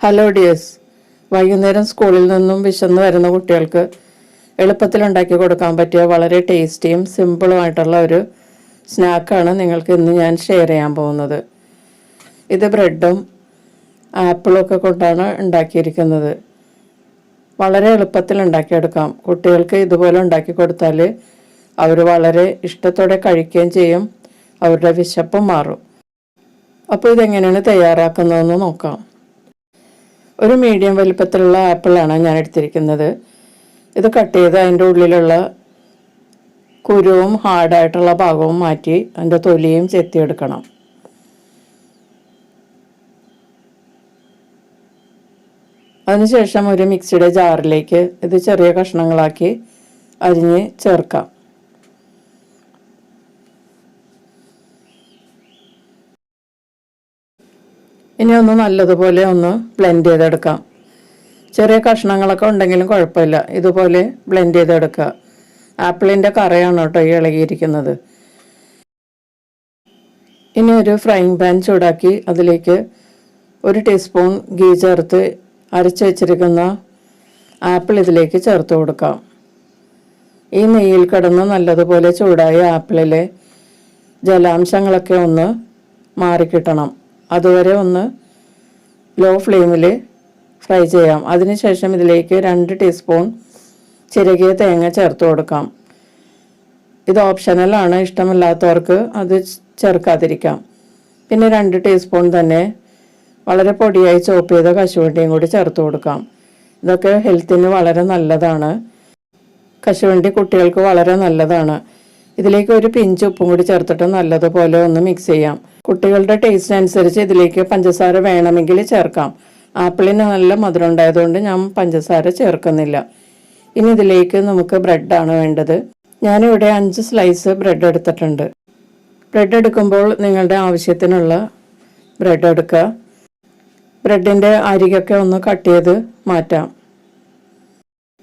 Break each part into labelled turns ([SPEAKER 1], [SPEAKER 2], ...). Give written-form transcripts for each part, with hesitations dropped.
[SPEAKER 1] Hello dears, വൈകുന്നേരം സ്കൂളിൽ നിന്നും വിശന്ന് വരുന്ന കുട്ടികൾക്ക് എളുപ്പത്തിൽ ഉണ്ടാക്കി കൊടുക്കാൻ പറ്റിയ വളരെ ടേസ്റ്റിയും സിമ്പിളുമായിട്ടുള്ള ഒരു സ്നാക്കാണ് നിങ്ങൾക്ക് ഇന്ന് ഞാൻ ഷെയർ ചെയ്യാൻ പോകുന്നത്. ഇത് ബ്രെഡും ആപ്പിളും ഒക്കെ കൊണ്ടാണ് ഉണ്ടാക്കിയിരിക്കുന്നത്. വളരെ എളുപ്പത്തിൽ ഉണ്ടാക്കിയെടുക്കാം. കുട്ടികൾക്ക് ഇതുപോലെ ഉണ്ടാക്കി കൊടുത്താൽ അവർ വളരെ ഇഷ്ടത്തോടെ കഴിക്കുകയും ചെയ്യും, അവരുടെ വിശപ്പും മാറും. അപ്പോൾ ഇതെങ്ങനെയാണ് തയ്യാറാക്കുന്നതെന്ന് നോക്കാം. ഒരു മീഡിയം വലിപ്പത്തിലുള്ള ആപ്പിളാണ് ഞാൻ എടുത്തിരിക്കുന്നത്. ഇത് കട്ട് ചെയ്ത് അതിൻ്റെ ഉള്ളിലുള്ള കുരുവും ഹാർഡായിട്ടുള്ള ഭാഗവും മാറ്റി അതിൻ്റെ തൊലിയും ചെത്തിയെടുക്കണം. അതിനുശേഷം ഒരു മിക്സിയുടെ ജാറിലേക്ക് ഇത് ചെറിയ കഷ്ണങ്ങളാക്കി അരിഞ്ഞ് ചേർക്കാം. ഇനി ഒന്ന് നല്ലതുപോലെ ഒന്ന് ബ്ലെൻഡ് ചെയ്തെടുക്കാം. ചെറിയ കഷ്ണങ്ങളൊക്കെ ഉണ്ടെങ്കിലും കുഴപ്പമില്ല, ഇതുപോലെ ബ്ലെൻഡ് ചെയ്തെടുക്കുക. ആപ്പിളിൻ്റെ കറയാണ് കേട്ടോ ഈ ഇളകിയിരിക്കുന്നത്. ഇനി ഒരു ഫ്രൈങ് പാൻ ചൂടാക്കി അതിലേക്ക് 1 ടീസ്പൂൺ ഗീ ചേർത്ത് അരച്ച് വെച്ചിരിക്കുന്ന ആപ്പിൾ ഇതിലേക്ക് ചേർത്ത് കൊടുക്കാം. ഈ നെയ്യിൽ കിടന്ന് നല്ലതുപോലെ ചൂടായ ആപ്പിളിലെ ജലാംശങ്ങളൊക്കെ ഒന്ന് മാറിക്കിട്ടണം. അതുവരെ ഒന്ന് ലോ ഫ്ലെയിമിൽ ഫ്രൈ ചെയ്യാം. അതിനുശേഷം ഇതിലേക്ക് 2 ടീസ്പൂൺ ചിരകിയ തേങ്ങ ചേർത്ത് കൊടുക്കാം. ഇത് ഓപ്ഷണലാണ്, ഇഷ്ടമില്ലാത്തവർക്ക് അത് ചേർക്കാതിരിക്കാം. പിന്നെ 2 ടീസ്പൂൺ തന്നെ വളരെ പൊടിയായി ചോപ്പ് ചെയ്ത കശുവണ്ടിയും കൂടി ചേർത്ത് കൊടുക്കാം. ഇതൊക്കെ ഹെൽത്തിന് വളരെ നല്ലതാണ്. കശുവണ്ടി കുട്ടികൾക്ക് വളരെ നല്ലതാണ്. ഇതിലേക്ക് ഒരു പിഞ്ച് ഉപ്പും കൂടി ചേർത്തിട്ട് നല്ലതുപോലെ ഒന്ന് മിക്സ് ചെയ്യാം. കുട്ടികളുടെ ടേസ്റ്റ് അനുസരിച്ച് ഇതിലേക്ക് പഞ്ചസാര വേണമെങ്കിൽ ചേർക്കാം. ആപ്പിളിന് നല്ല മധുരം ഉണ്ടായതുകൊണ്ട് ഞാൻ പഞ്ചസാര ചേർക്കുന്നില്ല. ഇനി ഇതിലേക്ക് നമുക്ക് ബ്രെഡാണ് വേണ്ടത്. ഞാനിവിടെ 5 സ്ലൈസ് ബ്രെഡ് എടുത്തിട്ടുണ്ട്. ബ്രെഡ് എടുക്കുമ്പോൾ നിങ്ങളുടെ ആവശ്യത്തിനുള്ള ബ്രെഡ് എടുക്കുക. ബ്രെഡിൻ്റെ അരികൊക്കെ ഒന്ന് കട്ട് ചെയ്ത് മാറ്റാം.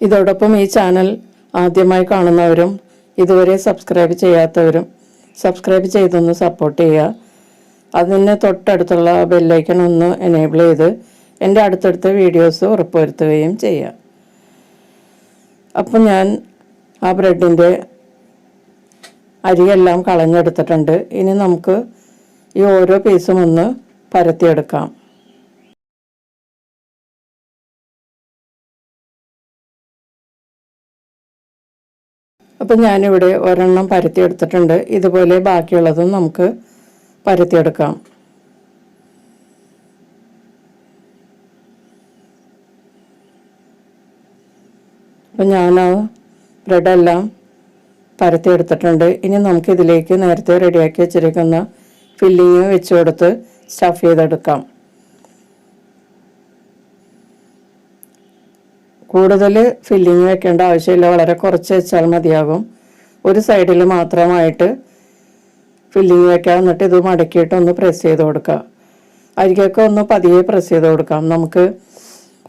[SPEAKER 1] ഇതോടൊപ്പം ഈ ചാനൽ ആദ്യമായി കാണുന്നവരും ഇതുവരെ സബ്സ്ക്രൈബ് ചെയ്യാത്തവരും സബ്സ്ക്രൈബ് ചെയ്തൊന്ന് സപ്പോർട്ട് ചെയ്യുക. അതിന് തൊട്ടടുത്തുള്ള ബെല്ലൈക്കൺ ഒന്ന് എനേബിൾ ചെയ്ത് എൻ്റെ അടുത്തടുത്ത വീഡിയോസ് ഉറപ്പുവരുത്തുകയും ചെയ്യുക. അപ്പം ഞാൻ ആ ബ്രെഡിൻ്റെ അരിയെല്ലാം കളഞ്ഞെടുത്തിട്ടുണ്ട്. ഇനി നമുക്ക് ഈ ഓരോ പീസും ഒന്ന് പരത്തിയെടുക്കാം. അപ്പം ഞാനിവിടെ ഒരെണ്ണം പരത്തിയെടുത്തിട്ടുണ്ട്. ഇതുപോലെ ബാക്കിയുള്ളതും നമുക്ക് പരത്തിയെടുക്കാം. അപ്പം ഞാൻ ബ്രെഡെല്ലാം പരത്തിയെടുത്തിട്ടുണ്ട്. ഇനി നമുക്ക് ഇതിലേക്ക് നേരത്തെ റെഡിയാക്കി വെച്ചിരിക്കുന്ന ഫില്ലിങ് വെച്ച് കൊടുത്ത് സ്റ്റഫ് ചെയ്തെടുക്കാം. കൂടുതൽ ഫില്ലിങ് വെക്കേണ്ട ആവശ്യമില്ല, വളരെ കുറച്ച് വെച്ചാൽ മതിയാകും. ഒരു സൈഡിൽ മാത്രമായിട്ട് ഫില്ലിങ് വെക്കാം. എന്നിട്ട് ഇത് മടക്കിയിട്ട് ഒന്ന് പ്രസ് ചെയ്ത് കൊടുക്കുക. അരികൊക്കെ ഒന്ന് പതിയെ പ്രസ് ചെയ്ത് കൊടുക്കാം. നമുക്ക്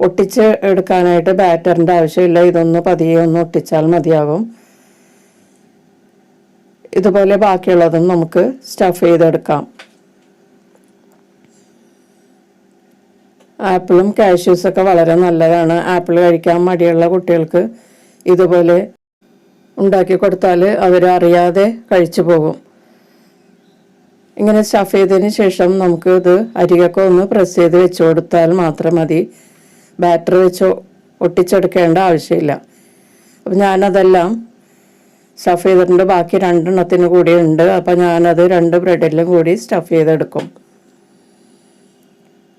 [SPEAKER 1] ഒട്ടിച്ച് എടുക്കാനായിട്ട് ബാറ്ററിൻ്റെ ആവശ്യമില്ല, ഇതൊന്ന് പതിയെ ഒന്ന് ഒട്ടിച്ചാൽ മതിയാകും. ഇതുപോലെ ബാക്കിയുള്ളതും നമുക്ക് സ്റ്റഫ് ചെയ്തെടുക്കാം. ആപ്പിളും കാഷ്യൂസൊക്കെ വളരെ നല്ലതാണ്. ആപ്പിൾ കഴിക്കാൻ മടിയുള്ള കുട്ടികൾക്ക് ഇതുപോലെ ഉണ്ടാക്കി കൊടുത്താൽ അവരറിയാതെ കഴിച്ചു പോകും. ഇങ്ങനെ സ്റ്റഫ് ചെയ്തതിന് ശേഷം നമുക്ക് ഇത് അരികൊക്കെ ഒന്ന് പ്രസ് ചെയ്ത് വെച്ച് കൊടുത്താൽ മാത്രം മതി. ബാറ്റർ വെച്ച് ഒട്ടിച്ചെടുക്കേണ്ട ആവശ്യമില്ല. അപ്പം ഞാനതെല്ലാം സ്റ്റഫ് ചെയ്തിട്ടുണ്ട്. ബാക്കി 2 എണ്ണത്തിന് കൂടി ഉണ്ട്. അപ്പം ഞാനത് 2 ബ്രെഡിലും കൂടി സ്റ്റഫ് ചെയ്തെടുക്കും.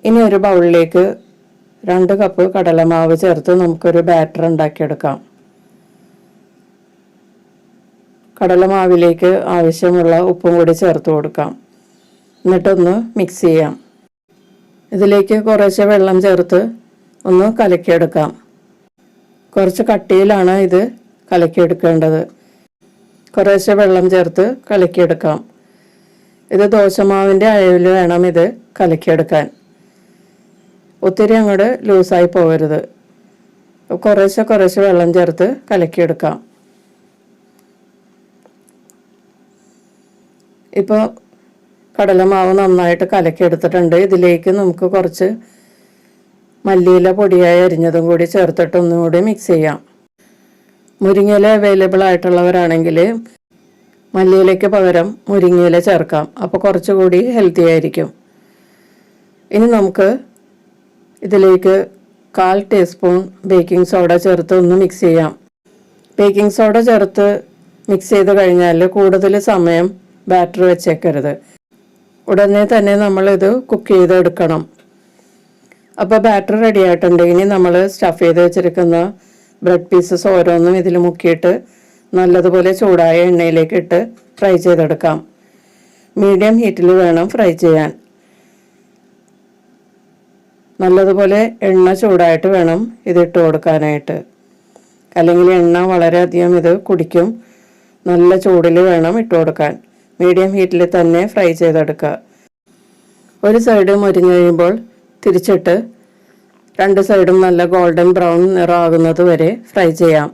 [SPEAKER 1] ഇനി ഒരു ബൗളിലേക്ക് 2 കപ്പ് കടലമാവ് ചേർത്ത് നമുക്കൊരു ബാറ്റർ ഉണ്ടാക്കിയെടുക്കാം. കടലമാവിലേക്ക് ആവശ്യമുള്ള ഉപ്പും കൂടി ചേർത്ത് കൊടുക്കാം. എന്നിട്ടൊന്ന് മിക്സ് ചെയ്യാം. ഇതിലേക്ക് കുറേശ്ശെ വെള്ളം ചേർത്ത് ഒന്ന് കലക്കിയെടുക്കാം. കുറച്ച് കട്ടിയിലാണ് ഇത് കലക്കിയെടുക്കേണ്ടത്. കുറേശ്ശെ വെള്ളം ചേർത്ത് കലക്കിയെടുക്കാം. ഇത് ദോശമാവിൻ്റെ അളവിൽ വേണം ഇത് കലക്കിയെടുക്കാൻ. ഒത്തിരി അങ്ങോട്ട് ലൂസായി പോകരുത്. കുറേശ്ശെ വെള്ളം ചേർത്ത് കലക്കിയെടുക്കാം. ഇപ്പോൾ കടലമാവ് നന്നായിട്ട് കലക്കി എടുത്തിട്ടുണ്ട്. ഇതിലേക്ക് നമുക്ക് കുറച്ച് മല്ലിയില പൊടിയായി അരിഞ്ഞതും കൂടി ചേർത്തിട്ട് ഒന്നും കൂടി മിക്സ് ചെയ്യാം. മുരിങ്ങയില അവൈലബിൾ ആയിട്ടുള്ളവരാണെങ്കിൽ മല്ലിയിലയ്ക്ക് പകരം മുരിങ്ങയില ചേർക്കാം. അപ്പോൾ കുറച്ചുകൂടി ഹെൽത്തി ആയിരിക്കും. ഇനി നമുക്ക് ഇതിലേക്ക് 1/4 ടീസ്പൂൺ ബേക്കിംഗ് സോഡ ചേർത്ത് ഒന്ന് മിക്സ് ചെയ്യാം. ബേക്കിംഗ് സോഡ ചേർത്ത് മിക്സ് ചെയ്ത് കഴിഞ്ഞാൽ കൂടുതൽ സമയം ബാറ്റർ വെച്ചേക്കരുത്. ഉടനെ തന്നെ നമ്മളിത് കുക്ക് ചെയ്തെടുക്കണം. അപ്പോൾ ബാറ്റർ റെഡി ആയിട്ടുണ്ട്. ഇനി നമ്മൾ സ്റ്റഫ് ചെയ്ത് വെച്ചിരിക്കുന്ന ബ്രെഡ് പീസസ് ഓരോന്നും ഇതിൽ മുക്കിയിട്ട് നല്ലതുപോലെ ചൂടായ എണ്ണയിലേക്ക് ഇട്ട് ഫ്രൈ ചെയ്തെടുക്കാം. മീഡിയം ഹീറ്റിൽ വേണം ഫ്രൈ ചെയ്യാൻ. നല്ലതുപോലെ എണ്ണ ചൂടായിട്ട് വേണം ഇതിട്ട് കൊടുക്കാനായിട്ട്, അല്ലെങ്കിൽ എണ്ണ വളരെയധികം ഇത് കുടിക്കും. നല്ല ചൂടിൽ വേണം ഇട്ട് കൊടുക്കാൻ. മീഡിയം ഹീറ്റിൽ തന്നെ ഫ്രൈ ചെയ്തെടുക്കുക. ഒരു സൈഡ് മൊരിഞ്ഞ് കഴിയുമ്പോൾ തിരിച്ചിട്ട് 2 സൈഡും നല്ല ഗോൾഡൻ ബ്രൗൺ നിറമാകുന്നത് വരെ ഫ്രൈ ചെയ്യാം.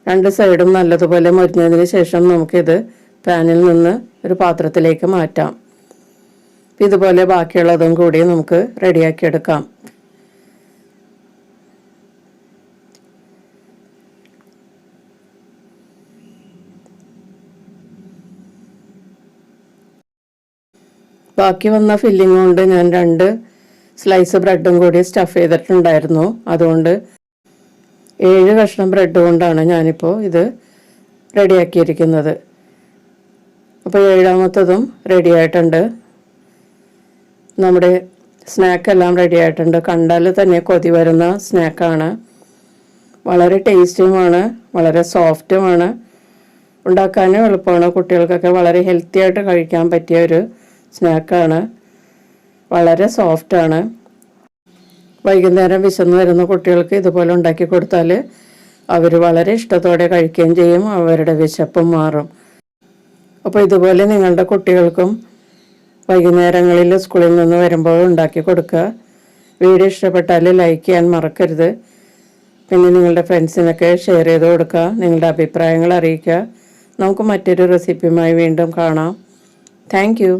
[SPEAKER 1] 2 സൈഡും നല്ലതുപോലെ മൊരിഞ്ഞതിന് ശേഷം നമുക്കിത് പാനിൽ നിന്ന് ഒരു പാത്രത്തിലേക്ക് മാറ്റാം. ഇതുപോലെ ബാക്കിയുള്ളതും കൂടി നമുക്ക് റെഡിയാക്കിയെടുക്കാം. ബാക്കി വന്ന ഫില്ലിംഗ് കൊണ്ട് ഞാൻ 2 സ്ലൈസ് ബ്രെഡും കൂടി സ്റ്റഫ് ചെയ്തിട്ടുണ്ടായിരുന്നു. അതുകൊണ്ട് 7 കഷ്ണം ബ്രെഡ് കൊണ്ടാണ് ഞാനിപ്പോൾ ഇത് റെഡിയാക്കിയിരിക്കുന്നത്. അപ്പോൾ 7ാമത്തതും റെഡി ആയിട്ടുണ്ട്. നമ്മുടെ സ്നാക്കെല്ലാം റെഡി ആയിട്ടുണ്ട്. കണ്ടാൽ തന്നെ കൊതി വരുന്ന സ്നാക്കാണ്. വളരെ ടേസ്റ്റിയുമാണ്, വളരെ സോഫ്റ്റുമാണ്, ഉണ്ടാക്കാനും എളുപ്പമാണ്. കുട്ടികൾക്കൊക്കെ വളരെ ഹെൽത്തി ആയിട്ട് കഴിക്കാൻ പറ്റിയ ഒരു സ്നാക്കാണ്. വളരെ സോഫ്റ്റാണ്. വൈകുന്നേരം വിശന്ന് വരുന്ന കുട്ടികൾക്ക് ഇതുപോലെ ഉണ്ടാക്കി കൊടുത്താൽ അവർ വളരെ ഇഷ്ടത്തോടെ കഴിക്കുകയും ചെയ്യും. അവരുടെ വിശപ്പും മാറും. അപ്പോൾ ഇതുപോലെ നിങ്ങളുടെ കുട്ടികൾക്കും വൈകുന്നേരങ്ങളിൽ സ്കൂളിൽ നിന്ന് വരുമ്പോൾ ഉണ്ടാക്കി കൊടുക്കുക. വീഡിയോ ഇഷ്ടപ്പെട്ടാൽ ലൈക്ക് ചെയ്യാൻ മറക്കരുത്. പിന്നെ നിങ്ങളുടെ ഫ്രണ്ട്സിനൊക്കെ ഷെയർ ചെയ്ത് കൊടുക്കുക. നിങ്ങളുടെ അഭിപ്രായങ്ങൾ അറിയിക്കുക. നമുക്ക് മറ്റൊരു റെസിപ്പിയുമായി വീണ്ടും കാണാം. Thank you.